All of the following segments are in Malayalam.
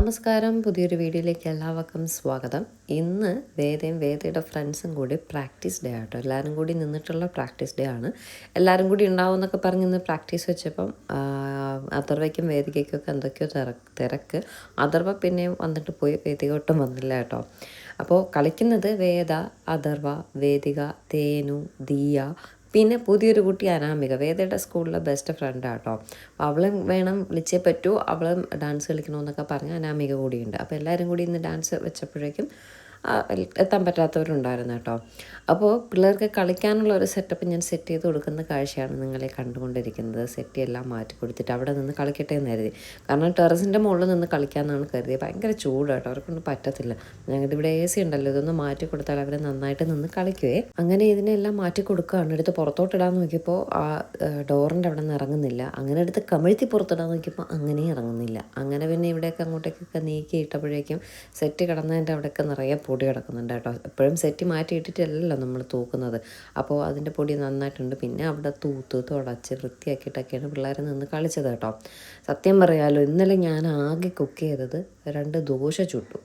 നമസ്കാരം, പുതിയൊരു വീഡിയോയിലേക്ക് എല്ലാവർക്കും സ്വാഗതം. ഇന്ന് വേദയുടെ ഫ്രണ്ട്സും കൂടി പ്രാക്ടീസ് ഡേ ആട്ടോ. എല്ലാവരും കൂടി നിന്നിട്ടുള്ള പ്രാക്ടീസ് ഡേ ആണ്. എല്ലാവരും കൂടി ഉണ്ടാവും എന്നൊക്കെ പറഞ്ഞ് ഇന്ന് പ്രാക്ടീസ് വെച്ചപ്പം അഥർവയ്ക്കും വേദികയ്ക്കൊക്കെ എന്തൊക്കെയോ തിരക്ക്. അഥർവ പിന്നെയും വന്നിട്ട് പോയി, വേദിക ഒട്ടും വന്നില്ല കേട്ടോ. അപ്പോൾ കളിക്കുന്നത് വേദ, അഥർവ, വേദിക, തേനു, ദിയ, പിന്നെ പുതിയൊരു കുട്ടി അനാമിക, വേദയുടെ സ്കൂളിലെ ബെസ്റ്റ് ഫ്രണ്ടാട്ടോ. അപ്പോൾ അവളും വേണം, വിളിച്ചേ പറ്റൂ, അവളും ഡാൻസ് കളിക്കണമെന്നൊക്കെ പറഞ്ഞ് അനാമിക കൂടിയുണ്ട്. അപ്പോൾ എല്ലാവരും കൂടി ഇന്ന് ഡാൻസ് വെച്ചപ്പോഴേക്കും എത്താൻ പറ്റാത്തവരുണ്ടായിരുന്നു കേട്ടോ. അപ്പോൾ പിള്ളേർക്ക് കളിക്കാനുള്ള ഒരു സെറ്റപ്പ് ഞാൻ സെറ്റ് ചെയ്ത് കൊടുക്കുന്ന കാഴ്ചയാണ് നിങ്ങളെ കണ്ടുകൊണ്ടിരിക്കുന്നത്. സെറ്റ് എല്ലാം മാറ്റി കൊടുത്തിട്ട് അവിടെ നിന്ന് കളിക്കട്ടെ എന്ന് കരുതി. കാരണം ടെറസിൻ്റെ മുകളിൽ നിന്ന് കളിക്കാമെന്നാണ് കരുതിയത്. ഭയങ്കര ചൂട് കേട്ടോ, അവർക്കൊന്നും പറ്റത്തില്ല. ഞങ്ങളുടെ ഇവിടെ AC ഉണ്ടല്ലോ, ഇതൊന്ന് മാറ്റി കൊടുത്താൽ അവർ നന്നായിട്ട് നിന്ന് കളിക്കുവേ. അങ്ങനെ ഇതിനെല്ലാം മാറ്റി കൊടുക്കുകയാണ്. എടുത്ത് പുറത്തോട്ടിടാൻ നോക്കിയപ്പോൾ ആ ഡോറിൻ്റെ അവിടെ നിന്ന് ഇറങ്ങുന്നില്ല. അങ്ങനെ എടുത്ത് കമിഴ്ത്തി പുറത്തിടാൻ നോക്കിയപ്പോൾ അങ്ങനെയും ഇറങ്ങുന്നില്ല. അങ്ങനെ പിന്നെ ഇവിടെയൊക്കെ അങ്ങോട്ടേക്കൊക്കെ നീക്കി ഇട്ടപ്പോഴേക്കും സെറ്റ് കിടന്നതിൻ്റെ അവിടെയൊക്കെ നിറയെ പൊടി കിടക്കുന്നുണ്ട് കേട്ടോ. എപ്പോഴും സെറ്റ് മാറ്റിയിട്ടിട്ടല്ലല്ലോ നമ്മൾ തൂക്കുന്നത്. അപ്പോൾ അതിൻ്റെ പൊടി നന്നായിട്ടുണ്ട്. പിന്നെ അവിടെ തുടച്ച് വൃത്തിയാക്കിയിട്ടൊക്കെയാണ് പിള്ളേർ നിന്ന് കളിച്ചത് കേട്ടോ. സത്യം പറയാലോ, ഇന്നലെ ഞാൻ ആകെ കുക്ക് ചെയ്തത് 2 ദോശ ചുട്ടു,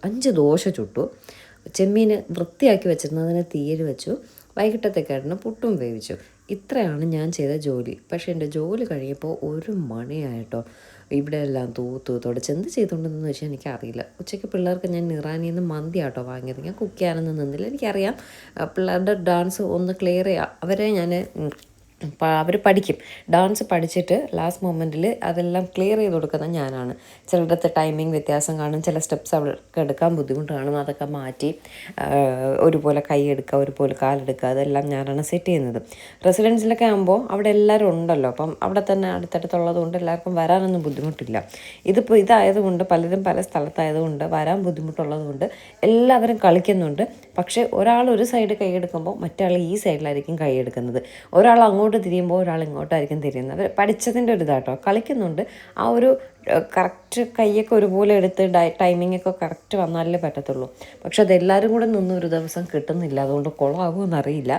5 ദോശ ചുട്ടു. ചെമ്മീൻ വൃത്തിയാക്കി വെച്ചിരുന്നതിനെ തീയിൽ വെച്ചു. വൈകിട്ടത്തേക്കായിരുന്നു പുട്ടും വേവിച്ചു. ഇത്രയാണ് ഞാൻ ചെയ്ത ജോലി. പക്ഷേ എൻ്റെ ജോലി കഴിയുമ്പോൾ 1 മണിയായിട്ടോ. ഇവിടെ എല്ലാം തുടച്ച് എന്ത് ചെയ്തുകൊണ്ടെന്ന് വെച്ചാൽ എനിക്കറിയില്ല. ഉച്ചയ്ക്ക് പിള്ളേർക്ക് ഞാൻ ഇറാനിൽ നിന്ന് മന്തി ആട്ടോ വാങ്ങിയത്. ഞാൻ കുക്ക് ചെയ്യാനൊന്നും നിന്നില്ല. എനിക്കറിയാം പിള്ളേരുടെ ഡാൻസ് ഒന്ന് ക്ലിയർ ചെയ്യാം. അവരെ ഞാൻ അവർ പഠിക്കും. ഡാൻസ് പഠിച്ചിട്ട് ലാസ്റ്റ് മൊമെൻറ്റിൽ അതെല്ലാം ക്ലിയർ ചെയ്ത് കൊടുക്കുന്നത് ഞാനാണ്. ചിലയിടത്ത് ടൈമിങ് വ്യത്യാസം കാണും, ചില സ്റ്റെപ്സ് അവർക്ക് എടുക്കാൻ ബുദ്ധിമുട്ട് കാണും. അതൊക്കെ മാറ്റി ഒരുപോലെ കൈ എടുക്കുക, ഒരുപോലെ കാലെടുക്കുക, അതെല്ലാം ഞാനാണ് സെറ്റ് ചെയ്യുന്നത്. റെസിഡൻസിലൊക്കെ ആകുമ്പോൾ അവിടെ എല്ലാവരും ഉണ്ടല്ലോ, അപ്പം അവിടെ തന്നെ അടുത്തടുത്തുള്ളത് കൊണ്ട് എല്ലാവർക്കും വരാനൊന്നും ബുദ്ധിമുട്ടില്ല. ഇതിപ്പോൾ ഇതായതുകൊണ്ട് പലരും പല സ്ഥലത്തായതുകൊണ്ട് വരാൻ ബുദ്ധിമുട്ടുള്ളതുകൊണ്ട് എല്ലാവരും കളിക്കുന്നുണ്ട്. പക്ഷേ ഒരാൾ ഒരു സൈഡ് കൈയെടുക്കുമ്പോൾ മറ്റേ ഈ സൈഡിലായിരിക്കും കൈയെടുക്കുന്നത്. ഒരാൾ അങ്ങോട്ട് തിരിയുമ്പോൾ ഒരാൾ ഇങ്ങോട്ടായിരിക്കും തിരിയുന്നത്. അവർ പഠിച്ചതിൻ്റെ ഒരു ഇതാട്ടോ. കളിക്കുന്നുണ്ട്. ആ ഒരു കറക്റ്റ് കൈയൊക്കെ ഒരുപോലെ എടുത്ത് ടൈമിങ്ങൊക്കെ കറക്റ്റ് വന്നാലേ പറ്റത്തുള്ളൂ. പക്ഷെ അതെല്ലാവരും കൂടെ നിന്ന് ഒരു ദിവസം കിട്ടുന്നില്ല. അതുകൊണ്ട് കുളമാകുമെന്നറിയില്ല.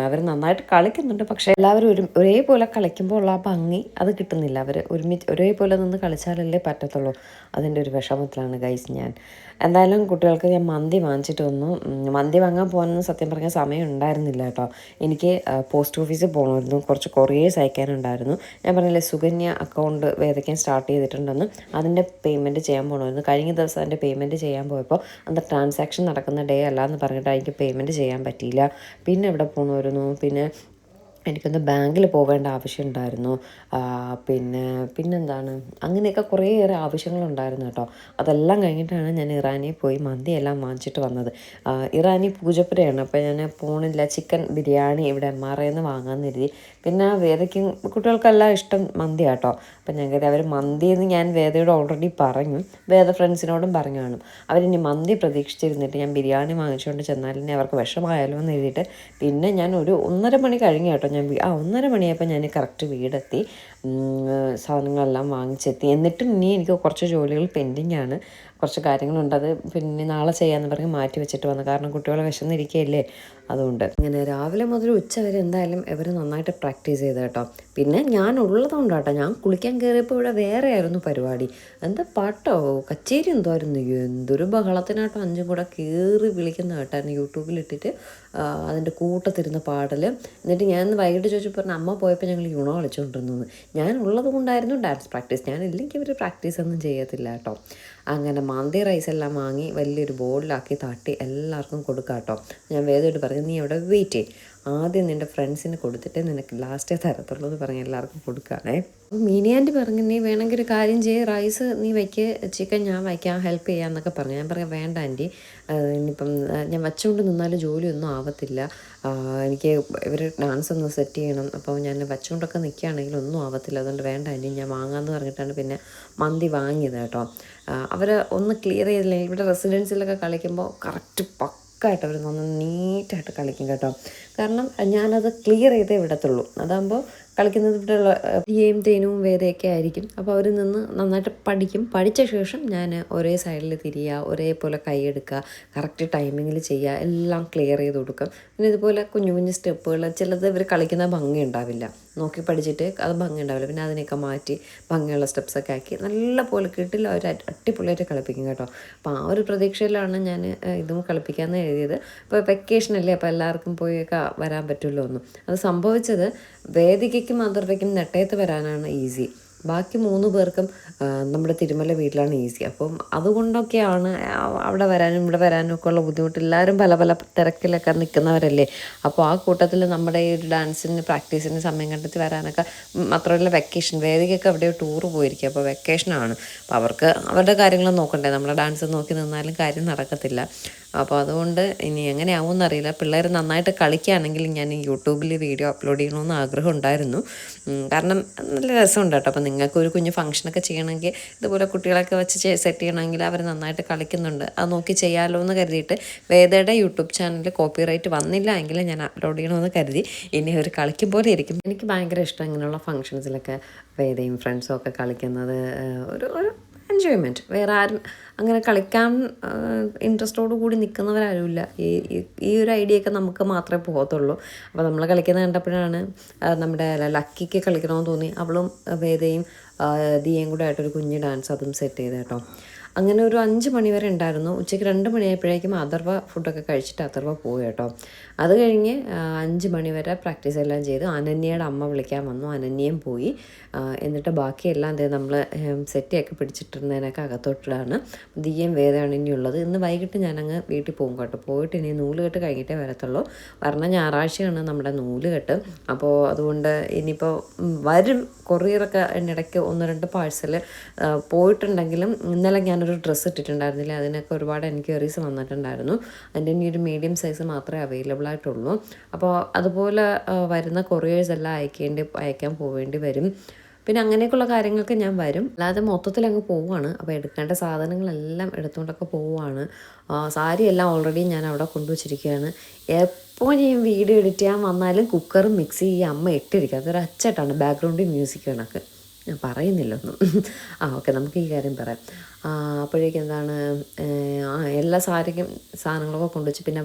അവർ നന്നായിട്ട് കളിക്കുന്നുണ്ട്. പക്ഷേ എല്ലാവരും ഒരേപോലെ കളിക്കുമ്പോൾ ഉള്ള ആ ഭംഗി അത് കിട്ടുന്നില്ല. അവർ ഒരേപോലെ നിന്ന് കളിച്ചാലല്ലേ പറ്റത്തുള്ളൂ. അതിൻ്റെ ഒരു വിഷമത്തിലാണ് ഗൈസ് ഞാൻ. എന്തായാലും കുട്ടികൾക്ക് ഞാൻ മന്തി വാങ്ങിച്ചിട്ട് വന്നു. മന്തി വാങ്ങാൻ പോകാനൊന്നും സത്യം പറഞ്ഞാൽ സമയം ഉണ്ടായിരുന്നില്ല കേട്ടോ. എനിക്ക് പോസ്റ്റ് ഓഫീസിൽ പോകണമായിരുന്നു. കുറച്ച് കൊറിയേഴ്സ് അയക്കാനുണ്ടായിരുന്നു. ഞാൻ പറഞ്ഞില്ലേ, സുകന്യ അക്കൗണ്ട് വേദയ്ക്കാൻ സ്റ്റാർട്ട് ചെയ്തിട്ടുണ്ടെന്ന്. അതിൻ്റെ പേയ്മെൻറ്റ് ചെയ്യാൻ പോകണമായിരുന്നു. കഴിഞ്ഞ ദിവസം അതിൻ്റെ പേയ്മെൻറ്റ് ചെയ്യാൻ പോയപ്പോൾ അന്ന് ട്രാൻസാക്ഷൻ നടക്കുന്ന ഡേ അല്ല എന്ന് പറഞ്ഞിട്ട് എനിക്ക് പേയ്മെൻറ്റ് ചെയ്യാൻ പറ്റിയില്ല. പിന്നെ ഇവിടെ പോകണമായിരുന്നു. പിന്നെ എനിക്കൊന്ന് ബാങ്കിൽ പോകേണ്ട ആവശ്യമുണ്ടായിരുന്നു. പിന്നെന്താണ്, അങ്ങനെയൊക്കെ കുറേയേറെ ആവശ്യങ്ങളുണ്ടായിരുന്നു കേട്ടോ. അതെല്ലാം കഴിഞ്ഞിട്ടാണ് ഞാൻ ഇറാനിൽ പോയി മന്തിയെല്ലാം വാങ്ങിച്ചിട്ട് വന്നത്. ഇറാനി പൂജപ്പുരയാണ്. അപ്പോൾ ഞാൻ പോണില്ല. ചിക്കൻ ബിരിയാണി ഇവിടെ MRIയിൽ നിന്ന് വാങ്ങാമെന്ന് കരുതി. പിന്നെ വേദയ്ക്കും കുട്ടികൾക്കെല്ലാം ഇഷ്ടം മന്തി കേട്ടോ. അപ്പം ഞാൻ കരുതി അവർ മന്തിയെന്ന് ഞാൻ വേദയോട് ഓൾറെഡി പറഞ്ഞു. വേദ ഫ്രണ്ട്സിനോടും പറഞ്ഞു കാണും. അവരിനി മന്തി പ്രതീക്ഷിച്ചിരുന്നിട്ട് ഞാൻ ബിരിയാണി വാങ്ങിച്ചുകൊണ്ട് ചെന്നാലിനി അവർക്ക് വിഷമായാലോ എന്ന് എഴുതിയിട്ട് പിന്നെ ഞാൻ ഒരു 1:30 മണി കഴിഞ്ഞു കേട്ടോ. 1:30 മണിയായപ്പോൾ ഞാൻ കറക്റ്റ് വീടെത്തി. സാധനങ്ങളെല്ലാം വാങ്ങിച്ചെത്തി. എന്നിട്ടും ഇനി എനിക്ക് കുറച്ച് ജോലികൾ പെൻഡിങ് ആണ്. കുറച്ച് കാര്യങ്ങളുണ്ട്. അത് പിന്നെ നാളെ ചെയ്യാമെന്ന് പറഞ്ഞ് മാറ്റി വെച്ചിട്ട് വന്നു. കാരണം കുട്ടികളെ വിശന്നിരിക്കുകയല്ലേ, അതുകൊണ്ട്. ഇങ്ങനെ രാവിലെ മുതൽ ഉച്ച വരെ എന്തായാലും ഇവർ നന്നായിട്ട് പ്രാക്ടീസ് ചെയ്ത് കേട്ടോ. പിന്നെ ഞാൻ ഉള്ളതുകൊണ്ട് കേട്ടോ, ഞാൻ കുളിക്കാൻ കയറിയപ്പോൾ ഇവിടെ വേറെ ആയിരുന്നു പരിപാടി. എന്താ പാട്ടോ കച്ചേരി എന്തോ ആയിരുന്നു. എന്തൊരു ബഹളത്തിനാട്ടോ 5ഉം കൂടെ കയറി വിളിക്കുന്ന കേട്ടായിരുന്നു. യൂട്യൂബിലിട്ടിട്ട് അതിൻ്റെ കൂട്ടത്തിരുന്ന് പാടൽ. എന്നിട്ട് ഞാൻ വൈകിട്ട് ചോദിച്ചപ്പോൾ പറഞ്ഞു അമ്മ പോയപ്പോൾ ഞങ്ങൾ യൂണോ കളിച്ചുകൊണ്ടിരുന്നു. ഞാൻ ഉള്ളത് കൊണ്ടായിരുന്നു ഡാൻസ് പ്രാക്ടീസ്. ഞാനില്ലെങ്കിൽ ഇവർ പ്രാക്ടീസ് ഒന്നും ചെയ്യത്തില്ല കേട്ടോ. അങ്ങനെ മന്തി റൈസ് എല്ലാം വാങ്ങി വലിയൊരു ബോളിലാക്കി തട്ടി എല്ലാവർക്കും കൊടുക്കാം കേട്ടോ. ഞാൻ വേദയോട് പറഞ്ഞു, നീ അവിടെ വെയിറ്റ് ചെയ്യും, ആദ്യം നിൻ്റെ ഫ്രണ്ട്സിന് കൊടുത്തിട്ട് നിനക്ക് ലാസ്റ്റേ തരത്തുള്ളൂ എന്ന് പറഞ്ഞ് എല്ലാവർക്കും കൊടുക്കുകയാണേ. അപ്പോൾ മീനിയാൻറ്റി പറഞ്ഞു, നീ വേണമെങ്കിൽ ഒരു കാര്യം ചെയ്യ്, റൈസ് നീ വയ്ക്ക്, ചിക്കൻ ഞാൻ വയ്ക്കാം, ഹെൽപ്പ് ചെയ്യാമെന്നൊക്കെ പറഞ്ഞു. ഞാൻ പറയാം വേണ്ട ആൻറ്റി, ഇനിയിപ്പം ഞാൻ വച്ചുകൊണ്ട് നിന്നാലും ജോലിയൊന്നും ആവത്തില്ല. എനിക്ക് ഇവർ ഡാൻസ് ഒന്ന് സെറ്റ് ചെയ്യണം. അപ്പോൾ ഞാൻ വച്ചുകൊണ്ടൊക്കെ നിൽക്കുകയാണെങ്കിൽ ഒന്നും ആവത്തില്ല. അതുകൊണ്ട് വേണ്ട ആൻറ്റി, ഞാൻ വാങ്ങാമെന്ന് പറഞ്ഞിട്ടാണ് പിന്നെ മന്തി വാങ്ങിയത് കേട്ടോ. അവർ ഒന്ന് ക്ലിയർ ചെയ്തില്ലെങ്കിൽ ഇവിടെ റെസിഡൻസിലൊക്കെ കളിക്കുമ്പോൾ കറക്റ്റ് പക്കായിട്ട് അവർ നന്നായി നീറ്റായിട്ട് കളിക്കും കേട്ടോ. കാരണം ഞാനത് ക്ലിയർ ചെയ്തേ വിടത്തുള്ളൂ. അതാകുമ്പോൾ കളിക്കുന്നത് ഇവിടെയുള്ള ഈയും തേനും വേദയൊക്കെ ആയിരിക്കും. അപ്പോൾ അവർ നിന്ന് നന്നായിട്ട് പഠിക്കും. പഠിച്ച ശേഷം ഞാൻ ഒരേ സൈഡിൽ തിരിയുക, ഒരേപോലെ കൈയെടുക്കുക, കറക്റ്റ് ടൈമിങ്ങിൽ ചെയ്യുക, എല്ലാം ക്ലിയർ ചെയ്ത് കൊടുക്കും. പിന്നെ ഇതുപോലെ കുഞ്ഞു കുഞ്ഞു സ്റ്റെപ്പുകൾ ചിലത് ഇവർ കളിക്കുന്ന ഭംഗി ഉണ്ടാവില്ല, നോക്കി പഠിച്ചിട്ട് അത് ഭംഗി ഉണ്ടാവില്ല. പിന്നെ അതിനെയൊക്കെ മാറ്റി ഭംഗിയുള്ള സ്റ്റെപ്സൊക്കെ ആക്കി നല്ല പോലെ കിട്ടില്ല അവർ അടിപൊളിയായിട്ട് കളിപ്പിക്കും കേട്ടോ. അപ്പോൾ ആ ഒരു പ്രതീക്ഷയിലാണ് ഞാൻ ഇതും കളിപ്പിക്കാമെന്ന് എഴുതിയത്. ഇപ്പോൾ വെക്കേഷനല്ലേ, അപ്പോൾ എല്ലാവർക്കും പോയൊക്കെ വരാൻ പറ്റുമല്ലോ ഒന്നും. അത് സംഭവിച്ചത് വേദികയ്ക്കും അഥർവയ്ക്കും നെട്ടയത്ത് വരാനാണ് ഈസി. ബാക്കി 3 പേർക്കും നമ്മുടെ തിരുമല വീട്ടിലാണ് ഈസി. അപ്പം അതുകൊണ്ടൊക്കെയാണ് അവിടെ വരാനും ഇവിടെ വരാനും ഒക്കെ ഉള്ള ബുദ്ധിമുട്ട്. എല്ലാവരും പല പല തിരക്കിലൊക്കെ നിൽക്കുന്നവരല്ലേ. അപ്പോൾ ആ കൂട്ടത്തിൽ നമ്മുടെ ഈ ഒരു ഡാൻസിന് പ്രാക്ടീസിന് സമയം കണ്ടെത്തി വരാനൊക്കെ, മാത്രമല്ല വെക്കേഷൻ, വേദികയൊക്കെ എവിടെയോ ടൂറ് പോയിരിക്കുക. അപ്പോൾ വെക്കേഷനാണ്, അപ്പോൾ അവർക്ക് അവരുടെ കാര്യങ്ങൾ നോക്കണ്ടേ. നമ്മളെ ഡാൻസ് നോക്കി നിന്നാലും കാര്യം നടക്കത്തില്ല. അപ്പോൾ അതുകൊണ്ട് ഇനി എങ്ങനെയാവുമെന്ന് അറിയില്ല. പിള്ളേർ നന്നായിട്ട് കളിക്കുകയാണെങ്കിൽ ഞാൻ യൂട്യൂബിൽ വീഡിയോ അപ്ലോഡ് ചെയ്യണമെന്ന് ആഗ്രഹം ഉണ്ടായിരുന്നു. കാരണം നല്ല രസമുണ്ട് കേട്ടോ. അപ്പോൾ നിങ്ങൾക്കൊരു കുഞ്ഞ് ഫംഗ്ഷനൊക്കെ ചെയ്യണമെങ്കിൽ ഇതുപോലെ കുട്ടികളൊക്കെ വെച്ച് സെറ്റ് ചെയ്യണമെങ്കിൽ അവർ നന്നായിട്ട് കളിക്കുന്നുണ്ട്, അത് നോക്കി ചെയ്യാമല്ലോ എന്ന് കരുതിയിട്ട് വേദയുടെ യൂട്യൂബ് ചാനലിൽ കോപ്പിറൈറ്റ് വന്നില്ല എങ്കിൽ ഞാൻ അപ്ലോഡ് ചെയ്യണമെന്ന് കരുതി. ഇനി അവർ കളിക്കും പോലെ ഇരിക്കും. എനിക്ക് ഭയങ്കര ഇഷ്ടം ഇങ്ങനെയുള്ള ഫംഗ്ഷൻസിലൊക്കെ വേദയും ഫ്രണ്ട്സും ഒക്കെ കളിക്കുന്നത്. ഒരു എൻജോയ്മെൻറ്റ്. വേറെ ആരും അങ്ങനെ കളിക്കാൻ ഇൻട്രസ്റ്റോടു കൂടി നിൽക്കുന്നവരാരുമില്ല. ഈ ഒരു ഐഡിയ ഒക്കെ നമുക്ക് മാത്രമേ പോകത്തുള്ളൂ. അപ്പോൾ നമ്മൾ കളിക്കുന്നത് കണ്ടപ്പോഴാണ് നമ്മുടെ ലക്കിക്ക് കളിക്കണമെന്ന് തോന്നി. അവളും വേദയും ദിയയും കൂടെ ആയിട്ടൊരു കുഞ്ഞ് ഡാൻസ് അതും സെറ്റ് ചെയ്ത് കേട്ടോ. അങ്ങനെ ഒരു 5 മണി വരെ ഉണ്ടായിരുന്നു. ഉച്ചയ്ക്ക് 2 മണിയായപ്പോഴേക്കും അഥർവ ഫുഡൊക്കെ കഴിച്ചിട്ട് അഥർവ പോയി കേട്ടോ. അത് കഴിഞ്ഞ് 5 മണി വരെ പ്രാക്ടീസ് എല്ലാം ചെയ്ത് അനന്യയുടെ അമ്മ വിളിക്കാൻ വന്നു. അനന്യയും പോയി. എന്നിട്ട് ബാക്കിയെല്ലാം നമ്മൾ സെറ്റിയൊക്കെ പിടിച്ചിട്ടിരുന്നതിനൊക്കെ അകത്തോട്ടിലാണ്. ദിയയും വേദയാണ് ഇനിയുള്ളത്. ഇന്ന് വൈകിട്ട് ഞാനങ്ങ് വീട്ടിൽ പോകും കേട്ടോ. പോയിട്ട് ഇനി നൂലുകെട്ട് കഴിഞ്ഞിട്ടേ വരത്തുള്ളൂ. പറഞ്ഞ ഞായറാഴ്ചയാണ് നമ്മുടെ നൂലുകെട്ട്. അപ്പോൾ അതുകൊണ്ട് ഇനിയിപ്പോൾ വരും. കൊറിയറൊക്കെ ഇടയ്ക്ക് 1-2 പാഴ്സൽ പോയിട്ടുണ്ടെങ്കിലും ഇന്നലെ ഞാനൊരു ഡ്രസ്സ് ഇട്ടിട്ടുണ്ടായിരുന്നില്ല. അതിനൊക്കെ ഒരുപാട് എൻക്വയറീസ് വന്നിട്ടുണ്ടായിരുന്നു. അതിൻ്റെ ഇനി ഒരു മീഡിയം സൈസ് മാത്രമേ അവൈലബിൾ ആയിട്ടുള്ളൂ. അപ്പോൾ അതുപോലെ വരുന്ന കൊറിയേഴ്സ് എല്ലാം അയക്കാൻ പോവേണ്ടി വരും. പിന്നെ അങ്ങനെയൊക്കെയുള്ള കാര്യങ്ങൾക്ക് ഞാൻ വരും. അല്ലാതെ മൊത്തത്തിൽ അങ്ങ് പോവുകയാണ്. അപ്പോൾ എടുക്കേണ്ട സാധനങ്ങളെല്ലാം എടുത്തുകൊണ്ടൊക്കെ പോവുകയാണ്. സാരിയെല്ലാം ഓൾറെഡി ഞാൻ അവിടെ കൊണ്ടുവച്ചിരിക്കുകയാണ്. എപ്പോൾ ഞാൻ വീഡിയോ എഡിറ്റ് ചെയ്യാൻ വന്നാലും കുക്കറും മിക്സി ഈ അമ്മ ഇട്ടിരിക്കുക. അതൊരു അച്ചട്ടാണ്, ബാക്ക്ഗ്രൗണ്ടിൽ മ്യൂസിക് കണക്ക്. ഞാൻ പറയുന്നില്ല ഒന്നും. ഓക്കെ, നമുക്ക് ഈ കാര്യം പറയാം. അപ്പോഴേക്കും എന്താണ്, എല്ലാ സാധനങ്ങളൊക്കെ കൊണ്ടുവച്ച് പിന്നെ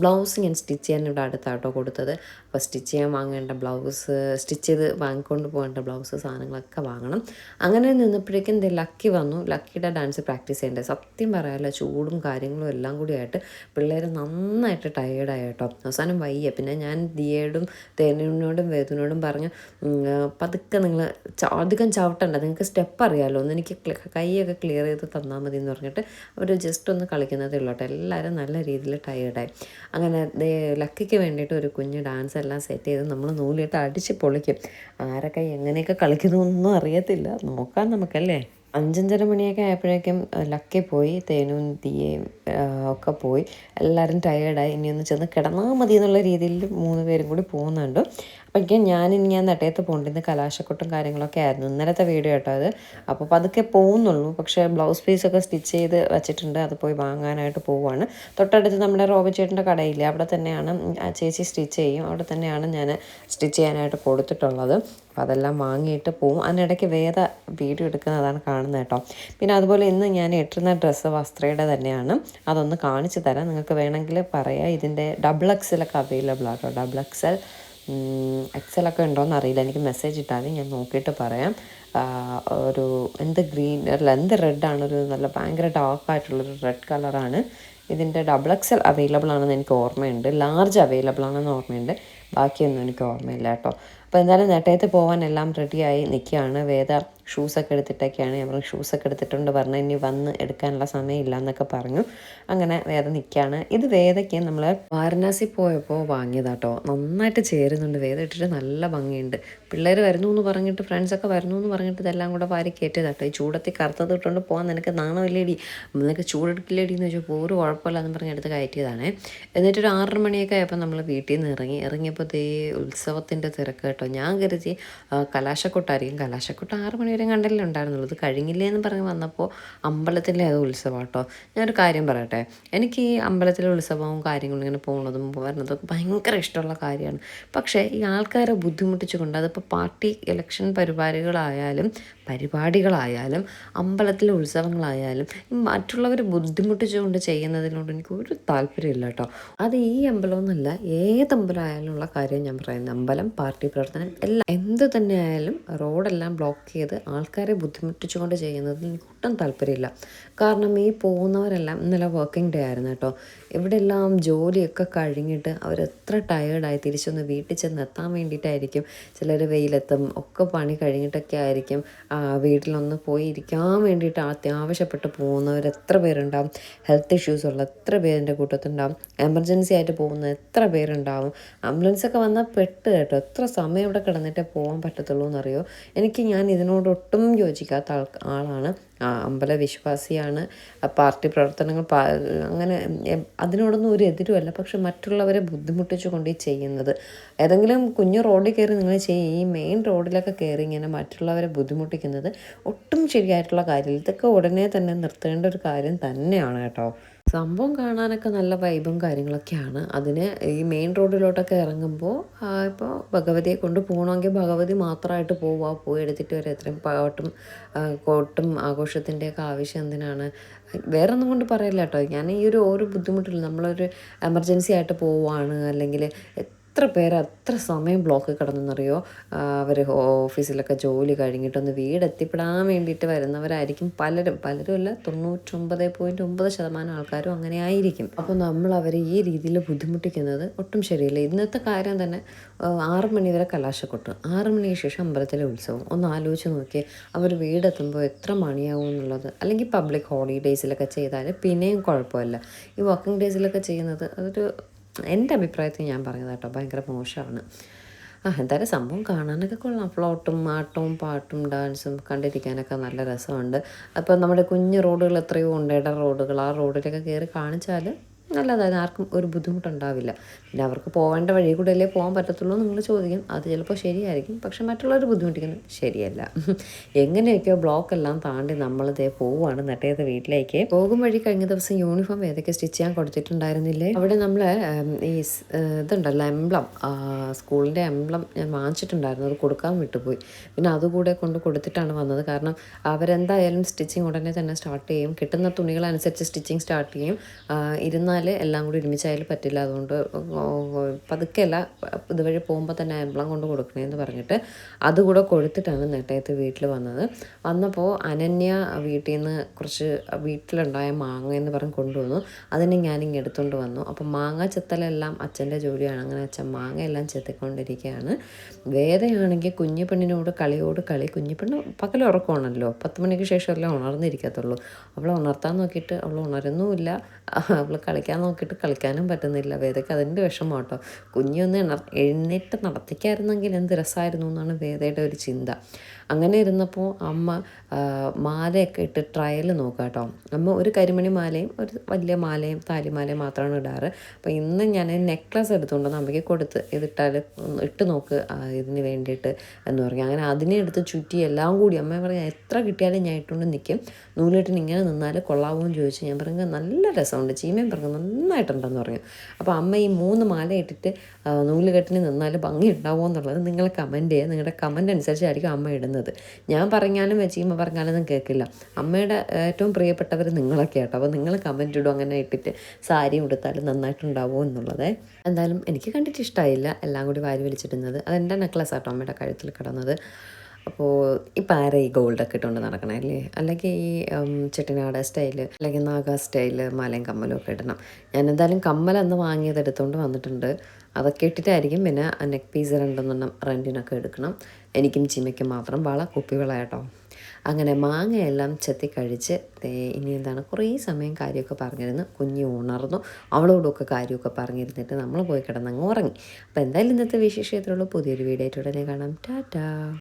ബ്ലൗസ് ഞാൻ സ്റ്റിച്ച് ചെയ്യാൻ ഇവിടെ അടുത്താട്ടോ കൊടുത്തത്. അപ്പോൾ സ്റ്റിച്ച് ചെയ്യാൻ വാങ്ങേണ്ട ബ്ലൗസ്, സ്റ്റിച്ച് ചെയ്ത് വാങ്ങിക്കൊണ്ട് പോകേണ്ട ബ്ലൗസ് സാധനങ്ങളൊക്കെ വാങ്ങണം. അങ്ങനെ നിന്നപ്പോഴേക്കും ലക്കി വന്നു. ലക്കിയുടെ ഡാൻസ് പ്രാക്ടീസ് ചെയ്യേണ്ടത്. സത്യം പറയാമല്ലോ, ചൂടും കാര്യങ്ങളും എല്ലാം കൂടി ആയിട്ട് പിള്ളേർ നന്നായിട്ട് ടയേർഡായി കേട്ടോ. അവസാനം വയ്യ. പിന്നെ ഞാൻ ദിയയോടും തേനുവിനോടും വേദുവിനോടും പറഞ്ഞു, പതുക്കെ നിങ്ങൾ അധികം ചവിട്ടണ്ട, നിങ്ങൾക്ക് സ്റ്റെപ്പ് അറിയാമല്ലോ, ഒന്ന് എനിക്ക് കൈയൊക്കെ ക്ലിയർ ചെയ്ത് തന്നാൽ മതി എന്ന് പറഞ്ഞിട്ട് അവർ ജസ്റ്റ് ഒന്ന് കളിക്കുന്നതേ ഉള്ളൂ കേട്ടോ. എല്ലാവരും നല്ല രീതിയിൽ ടയേർഡായി. അങ്ങനെ ലക്കിക്ക് വേണ്ടിയിട്ട് ഒരു കുഞ്ഞ് ഡാൻസ് എല്ലാം സെറ്റ് ചെയ്ത് നമ്മൾ നൂലിട്ട് അടിച്ച് പൊളിക്കും. ആരൊക്കെ എങ്ങനെയൊക്കെ കളിക്കുന്നൊന്നും അറിയത്തില്ല, നോക്കാം നമുക്കല്ലേ. 5-5:30 മണിയൊക്കെ ആയപ്പോഴേക്കും ലക്കി പോയി, തേനും ദിയയും ഒക്കെ പോയി. എല്ലാവരും ടയേർഡായി. ഇനി ഒന്ന് ചെന്ന് കിടന്നാൽ മതി എന്നുള്ള രീതിയിൽ 3 പേരും കൂടി പോകുന്നുണ്ട്. അപ്പോഴേക്കും ഞാൻ നെട്ടയത്ത് പോകേണ്ടിരുന്ന കലാശക്കൊട്ടും കാര്യങ്ങളൊക്കെ ആയിരുന്നു ഇന്നലത്തെ വീഡിയോ കേട്ടോ അത്. അപ്പോൾ പതുക്കെ പോകുന്നുള്ളൂ. പക്ഷേ ബ്ലൗസ് പീസൊക്കെ സ്റ്റിച്ച് ചെയ്ത് വെച്ചിട്ടുണ്ട്, അത് പോയി വാങ്ങാനായിട്ട് പോവുകയാണ്. തൊട്ടടുത്ത് നമ്മുടെ റോബിച്ചേട്ടൻ്റെ കടയില്ലേ, അവിടെ തന്നെയാണ് ആ ചേച്ചി സ്റ്റിച്ച് ചെയ്യും. അവിടെ തന്നെയാണ് ഞാൻ സ്റ്റിച്ച് ചെയ്യാനായിട്ട് കൊടുത്തിട്ടുള്ളത്. അപ്പോൾ അതെല്ലാം വാങ്ങിയിട്ട് പോവും. അതിനിടയ്ക്ക് വേദ വീഡിയോ എടുക്കുന്നതാണ് കാണുന്നത് കേട്ടോ. പിന്നെ അതുപോലെ ഇന്ന് ഞാൻ ഇട്ടിരുന്ന ഡ്രസ്സ് വസ്ത്രയുടെ തന്നെയാണ്. അതൊന്ന് കാണിച്ചു തരാം. നിങ്ങൾക്ക് വേണമെങ്കിൽ പറയാം. ഇതിൻ്റെ XXL അവൈലബിൾ ആട്ടോ. XL ഉണ്ടോയെന്ന് അറിയില്ല, എനിക്ക് മെസ്സേജ് ഇട്ടാൽ ഞാൻ നോക്കിയിട്ട് പറയാം. ഒരു ഗ്രീൻ അല്ല റെഡാണ്, ഒരു നല്ല ഭയങ്കര ഡാർക്കായിട്ടുള്ളൊരു റെഡ് കളറാണ്. ഇതിൻ്റെ XXL അവൈലബിൾ ആണെന്ന് എനിക്ക് ഓർമ്മയുണ്ട്. ലാർജ് അവൈലബിൾ ആണെന്ന് ഓർമ്മയുണ്ട്. ബാക്കിയൊന്നും എനിക്ക് ഓർമ്മയില്ല കേട്ടോ. അപ്പോൾ എന്തായാലും നെട്ടയത്ത് പോകാൻ എല്ലാം റെഡിയായി നിൽക്കുകയാണ്. വേദ ഷൂസൊക്കെ എടുത്തിട്ടൊക്കെയാണ്. നമ്മൾ ഷൂസൊക്കെ എടുത്തിട്ടുണ്ട് പറഞ്ഞാൽ ഇനി വന്ന് എടുക്കാനുള്ള സമയമില്ല എന്നൊക്കെ പറഞ്ഞു. അങ്ങനെ വേദ നിൽക്കുകയാണ്. ഇത് വേദയ്ക്ക് നമ്മൾ വാരണാസി പോയപ്പോൾ വാങ്ങിയതാട്ടോ. നന്നായിട്ട് ചേരുന്നുണ്ട്. വേദ ഇട്ടിട്ട് നല്ല ഭംഗിയുണ്ട്. പിള്ളേർ വരുന്നു എന്ന് പറഞ്ഞിട്ട്, ഫ്രണ്ട്സൊക്കെ വരുന്നു എന്ന് പറഞ്ഞിട്ട് ഇതെല്ലാം കൂടെ വാരി കയറ്റിയതാട്ടോ. ഈ ചൂടത്തിൽ കറുത്തത് ഇട്ടുകൊണ്ട് പോകാൻ നിനക്ക് നാണമില്ലേടി, നിനക്ക് ചൂടെടുക്കില്ലേടി എന്ന് ചോദിച്ചപ്പോൾ ഒരു കുഴപ്പമില്ല എന്ന് പറഞ്ഞ് എടുത്ത് കയറ്റിയതാണേ. എന്നിട്ടൊരു 6 മണിയൊക്കെ ആയപ്പോൾ നമ്മൾ വീട്ടിൽ നിന്ന് ഇറങ്ങിയപ്പോൾ ഉത്സവത്തിൻ്റെ തിരക്ക് കേട്ടോ. ഞാൻ കരുതി കലാശക്കൊട്ടായിരിക്കും. കലാശക്കൊട്ട് 6 മണി വരെ കണ്ടല്ലേ ഉണ്ടായിരുന്നുള്ളൂ. ഇത് കഴിഞ്ഞില്ലേ എന്ന് പറഞ്ഞ് വന്നപ്പോൾ അമ്പലത്തിലെ അത് ഉത്സവം കേട്ടോ. ഞാനൊരു കാര്യം പറയട്ടെ, എനിക്ക് ഈ അമ്പലത്തിലെ ഉത്സവവും കാര്യങ്ങളും ഇങ്ങനെ പോകുന്നതും വരുന്നതൊക്കെ ഭയങ്കര ഇഷ്ടമുള്ള കാര്യമാണ്. പക്ഷേ ഈ ആൾക്കാരെ ബുദ്ധിമുട്ടിച്ചുകൊണ്ട്, അതിപ്പോൾ പാർട്ടി ഇലക്ഷൻ പരിപാടികളായാലും അമ്പലത്തിലെ ഉത്സവങ്ങളായാലും മറ്റുള്ളവരെ ബുദ്ധിമുട്ടിച്ചുകൊണ്ട് ചെയ്യുന്നതിനോട് എനിക്ക് ഒരു താല്പര്യമില്ല കേട്ടോ. അത് ഈ അമ്പലമൊന്നുമല്ല, ഏത് അമ്പലമായാലും ഉള്ള കാര്യം ഞാൻ പറയുന്നത്. അമ്പലം, പാർട്ടി പ്രവർത്തനം എല്ലാം എന്ത് തന്നെ ആയാലും റോഡെല്ലാം ബ്ലോക്ക് ചെയ്ത് ആൾക്കാരെ ബുദ്ധിമുട്ടിച്ചുകൊണ്ട് ചെയ്യുന്നതിൽ എനിക്ക് ഒട്ടും താല്പര്യമില്ല. കാരണം ഈ പോകുന്നവരെല്ലാം ഇന്നലെ വർക്കിംഗ് ഡേ ആയിരുന്നു കേട്ടോ. ഇവിടെ എല്ലാം ജോലിയൊക്കെ കഴിഞ്ഞിട്ട് അവരെത്ര ടയേർഡായി തിരിച്ചൊന്ന് വീട്ടിൽ ചെന്ന് എത്താൻ വേണ്ടിയിട്ടായിരിക്കും. ചിലർ വെയിലെത്തും, ഒക്കെ പണി കഴിഞ്ഞിട്ടൊക്കെ ആയിരിക്കും വീട്ടിലൊന്ന് പോയി ഇരിക്കാൻ വേണ്ടിയിട്ട് അത്യാവശ്യപ്പെട്ട് പോകുന്നവർ എത്ര പേരുണ്ടാവും. ഹെൽത്ത് ഇഷ്യൂസ് ഉള്ള എത്ര പേരിൻ്റെ കൂട്ടത്തുണ്ടാവും. എമർജൻസി ആയിട്ട് പോകുന്ന എത്ര പേരുണ്ടാവും. ആംബുലൻസൊക്കെ വന്നാൽ പെട്ട് കേട്ടോ. എത്ര സമയം ഇവിടെ കിടന്നിട്ടേ പോകാൻ പറ്റത്തുള്ളൂ എന്നറിയോ. ഞാൻ ഇതിനോട് ഒട്ടും യോജിക്കാത്ത ആളാണ്. അമ്പലവിശ്വാസിയാണ്. പാർട്ടി പ്രവർത്തനങ്ങൾ അങ്ങനെ അതിനോടൊന്നും ഒരു എതിരുമല്ല. പക്ഷെ മറ്റുള്ളവരെ ബുദ്ധിമുട്ടിച്ചു കൊണ്ട് ഈ ചെയ്യുന്നത്, ഏതെങ്കിലും കുഞ്ഞു റോഡിൽ കയറി നിങ്ങൾ ഈ മെയിൻ റോഡിലൊക്കെ കയറി ഇങ്ങനെ മറ്റുള്ളവരെ ബുദ്ധിമുട്ടിക്കുന്നത് ഒട്ടും ശരിയായിട്ടുള്ള കാര്യമില്ല. ഇതൊക്കെ ഉടനെ തന്നെ നിർത്തേണ്ട ഒരു കാര്യം തന്നെയാണ് കേട്ടോ. സംഭവം കാണാനൊക്കെ നല്ല വൈബും കാര്യങ്ങളൊക്കെയാണ്. അതിന് ഈ മെയിൻ റോഡിലോട്ടൊക്കെ ഇറങ്ങുമ്പോൾ ഇപ്പോൾ ഭഗവതിയെ കൊണ്ട് പോകണമെങ്കിൽ ഭഗവതി മാത്രമായിട്ട് പോയി എടുത്തിട്ട് വരെ എത്രയും കോട്ടും ആഘോഷത്തിൻ്റെയൊക്കെ ആവശ്യം എന്തിനാണ്? വേറെ ഒന്നും കൊണ്ട് പറയില്ല കേട്ടോ. ഞാൻ ഈ ഓരോ ബുദ്ധിമുട്ടില്ല. നമ്മളൊരു എമർജൻസി ആയിട്ട് പോവുകയാണ്, അല്ലെങ്കിൽ എത്ര സമയം ബ്ലോക്ക് കിടന്നെന്നറിയോ. അവർ ഓഫീസിലൊക്കെ ജോലി കഴിഞ്ഞിട്ടൊന്ന് വീടെത്തിപ്പെടാൻ വേണ്ടിയിട്ട് വരുന്നവരായിരിക്കും പലരും അല്ല, 99.9% ആൾക്കാരും അങ്ങനെ ആയിരിക്കും. അപ്പോൾ നമ്മൾ അവരെ ഈ രീതിയിൽ ബുദ്ധിമുട്ടിക്കുന്നത് ഒട്ടും ശരിയല്ല. ഇന്നത്തെ കാര്യം തന്നെ 6 മണി വരെ കലാശക്കൊട്ട്, 6 മണിക്ക് ശേഷം അമ്പലത്തിലെ ഉത്സവം. ഒന്ന് ആലോചിച്ച് നോക്കിയേ, അവർ വീടെത്തുമ്പോൾ എത്ര മണിയാവും എന്നുള്ളത്. അല്ലെങ്കിൽ പബ്ലിക് ഹോളിഡേയ്സിലൊക്കെ ചെയ്താൽ പിന്നെയും കുഴപ്പമില്ല. ഈ വർക്കിംഗ് ഡേയ്സിലൊക്കെ ചെയ്യുന്നത് അതൊരു, എൻ്റെ അഭിപ്രായത്തിൽ ഞാൻ പറയുന്നത് കേട്ടോ, ഭയങ്കര മോശമാണ്. എന്തായാലും സംഭവം കാണാനൊക്കെ കൊള്ളാം. ഫ്ലോട്ടും ആട്ടവും പാട്ടും ഡാൻസും കണ്ടിരിക്കാനൊക്കെ നല്ല രസമുണ്ട്. അപ്പോൾ നമ്മുടെ കുഞ്ഞു റോഡുകൾ എത്രയോ ഉണ്ട്, ഇട റോഡുകൾ. ആ റോഡിലൊക്കെ കയറി കാണിച്ചാൽ നല്ലതാണ്. ആർക്കും ഒരു ബുദ്ധിമുട്ടുണ്ടാവില്ല. പിന്നെ അവർക്ക് പോകേണ്ട വഴി കൂടെ അല്ലേ പോകാൻ പറ്റത്തുള്ളൂ നിങ്ങൾ ചോദിക്കും. അത് ചിലപ്പോൾ ശരിയായിരിക്കും, പക്ഷെ മറ്റുള്ളവർ ബുദ്ധിമുട്ടിക്കുന്നത് ശരിയല്ല. എങ്ങനെയൊക്കെയോ ബ്ലോക്കെല്ലാം താണ്ടി നമ്മളിതേ പോവുകയാണ് നെട്ടയത്തെ വീട്ടിലേക്ക്. പോകും വഴി കഴിഞ്ഞ ദിവസം യൂണിഫോം ഏതൊക്കെ സ്റ്റിച്ച് ചെയ്യാൻ കൊടുത്തിട്ടുണ്ടായിരുന്നില്ലേ. അവിടെ നമ്മൾ ഈ ഇതുണ്ടല്ലോ, എംബ്ലം, സ്കൂളിൻ്റെ എംബ്ലം ഞാൻ വാങ്ങിച്ചിട്ടുണ്ടായിരുന്നു. അത് കൊടുക്കാൻ വിട്ടുപോയി. പിന്നെ അതുകൂടെ കൊടുത്തിട്ടാണ് വന്നത്. കാരണം അവരെന്തായാലും സ്റ്റിച്ചിങ് ഉടനെ തന്നെ സ്റ്റാർട്ട് ചെയ്യും. കിട്ടുന്ന തുണികളനുസരിച്ച് സ്റ്റിച്ചിങ് സ്റ്റാർട്ട് ചെയ്യും. ഇരുന്നാൽ എല്ലാം കൂടി ഒരുമിച്ചായാലും പറ്റില്ല. അതുകൊണ്ട് പതുക്കെയല്ല, ഇതുവഴി പോകുമ്പോൾ തന്നെ എംബ്ലം കൊടുക്കണേന്ന് പറഞ്ഞിട്ട് അതുകൂടെ കൊടുത്തിട്ടാണ് നെട്ടയത്ത് വീട്ടിൽ വന്നപ്പോൾ അനന്യ വീട്ടിൽ നിന്ന് കുറച്ച് വീട്ടിലുണ്ടായ മാങ്ങ എന്ന് പറഞ്ഞ് കൊണ്ടുവന്നു. അതിനെ ഞാനിങ്ങ് എടുത്തുകൊണ്ട് വന്നു. അപ്പം മാങ്ങ ചെത്തലെല്ലാം അച്ഛൻ്റെ ജോലിയാണ്. അങ്ങനെ അച്ഛൻ മാങ്ങയെല്ലാം ചെത്തിക്കൊണ്ടിരിക്കുകയാണ്. വേദയാണെങ്കിൽ കുഞ്ഞു പെണ്ണിനോട് കളി. കുഞ്ഞു പെണ്ണ് പകൽ ഉറക്കമാണല്ലോ, 10 മണിക്ക് ശേഷമല്ലേ ഉണർന്നിരിക്കത്തുള്ളൂ. അവളെ ഉണർത്താൻ നോക്കിയിട്ട് അവൾ ഉണരുന്നുമില്ല. അവൾ കളിക്കാൻ നോക്കിയിട്ട് കളിക്കാനും പറ്റുന്നില്ല. വേദയ്ക്ക് അതിൻ്റെ വിഷമം കേട്ടോ. കുഞ്ഞൊന്ന് എഴുന്നേറ്റ് നടത്തിക്കായിരുന്നെങ്കിൽ എന്ത് രസമായിരുന്നു എന്നാണ് വേദയുടെ ഒരു ചിന്ത. അങ്ങനെ ഇരുന്നപ്പോൾ അമ്മ മാലയൊക്കെ ഇട്ട് ട്രയൽ നോക്കുക കേട്ടോ. അമ്മ ഒരു കരിമണി മാലയും ഒരു വലിയ മാലയും താലിമാലയും മാത്രമാണ് ഇടാറ്. അപ്പോൾ ഇന്ന് ഞാൻ നെക്ലസ് എടുത്തുകൊണ്ടെന്ന് അമ്മയ്ക്ക് കൊടുത്ത്, ഇട്ട് നോക്ക് ഇതിന് വേണ്ടിയിട്ട് എന്ന് പറഞ്ഞു. അങ്ങനെ അതിനെ എടുത്ത് ചുറ്റി എല്ലാം കൂടി അമ്മ പറയാം, എത്ര കിട്ടിയാലും ഞാൻ ഇട്ടുകൊണ്ട് നിൽക്കും, നൂലിട്ടിന് ഇങ്ങനെ നിന്നാൽ കൊള്ളാവോ എന്ന് ചോദിച്ചു. ഞാൻ പറഞ്ഞു നല്ല രസമുണ്ട്. ചീമയും പറഞ്ഞു നന്നായിട്ടുണ്ടെന്ന് പറഞ്ഞു. അപ്പോൾ അമ്മ ഈ 3 മാല ഇട്ടിട്ട് നൂലുകെട്ടിന് നിന്നാൽ ഭംഗി ഉണ്ടാവുമോ എന്നുള്ളത് നിങ്ങൾ കമൻറ്റ് ചെയ്യുക. നിങ്ങളുടെ കമൻറ്റ് അനുസരിച്ചായിരിക്കും അമ്മ ഇടുന്നത്. ഞാൻ പറഞ്ഞാലും ചീമ പറഞ്ഞാലൊന്നും കേൾക്കില്ല. അമ്മയുടെ ഏറ്റവും പ്രിയപ്പെട്ടവർ നിങ്ങളൊക്കെ ആട്ടോ. അപ്പോൾ നിങ്ങൾ കമൻറ്റ് ഇടും അങ്ങനെ ഇട്ടിട്ട് സാരി ഉടുത്താലും നന്നായിട്ടുണ്ടാവുമോ എന്നുള്ളത്. എന്തായാലും എനിക്ക് കണ്ടിട്ട് ഇഷ്ടമായില്ല എല്ലാം കൂടി വാരി വലിച്ചിടുന്നത്. അതെൻ്റെ നെക്ലസ് ആട്ടോ അമ്മയുടെ കഴുത്തിൽ കിടന്നത്. അപ്പോൾ ഇപ്പം ആരെ ഈ ഗോൾഡൊക്കെ ഇട്ടുകൊണ്ട് നടക്കണേ അല്ലേ? അല്ലെങ്കിൽ ഈ ചെട്ടിനാട് സ്റ്റൈല് അല്ലെങ്കിൽ നാഗ സ്റ്റൈല് മാലയും കമ്മലും ഒക്കെ ഇടണം. ഞാൻ എന്തായാലും കമ്മലന്ന് വാങ്ങിയത് എടുത്തുകൊണ്ട് വന്നിട്ടുണ്ട്. അതൊക്കെ ഇട്ടിട്ടായിരിക്കും. പിന്നെ നെക്ക് പീസ് 2 റെൻറ്റിനൊക്കെ എടുക്കണം. എനിക്കും ചിമ്മയ്ക്കും മാത്രം കുപ്പിവള കേട്ടോ. അങ്ങനെ മാങ്ങയെല്ലാം ചെത്തിക്കഴിച്ച് ഇനി എന്താണ് കുറേ സമയം കാര്യമൊക്കെ പറഞ്ഞിരുന്നു. കുഞ്ഞ് ഉണർന്നു. അവളോടൊക്കെ കാര്യമൊക്കെ പറഞ്ഞിരുന്നിട്ട് നമ്മൾ പോയി കിടന്നങ്ങ് ഉറങ്ങി. അപ്പോൾ എന്തായാലും ഇന്നത്തെ വിശേഷത്തിലുള്ള പുതിയൊരു വീഡിയോ ആയിട്ട് ഉടനെ കാണാം. ടാറ്റാ.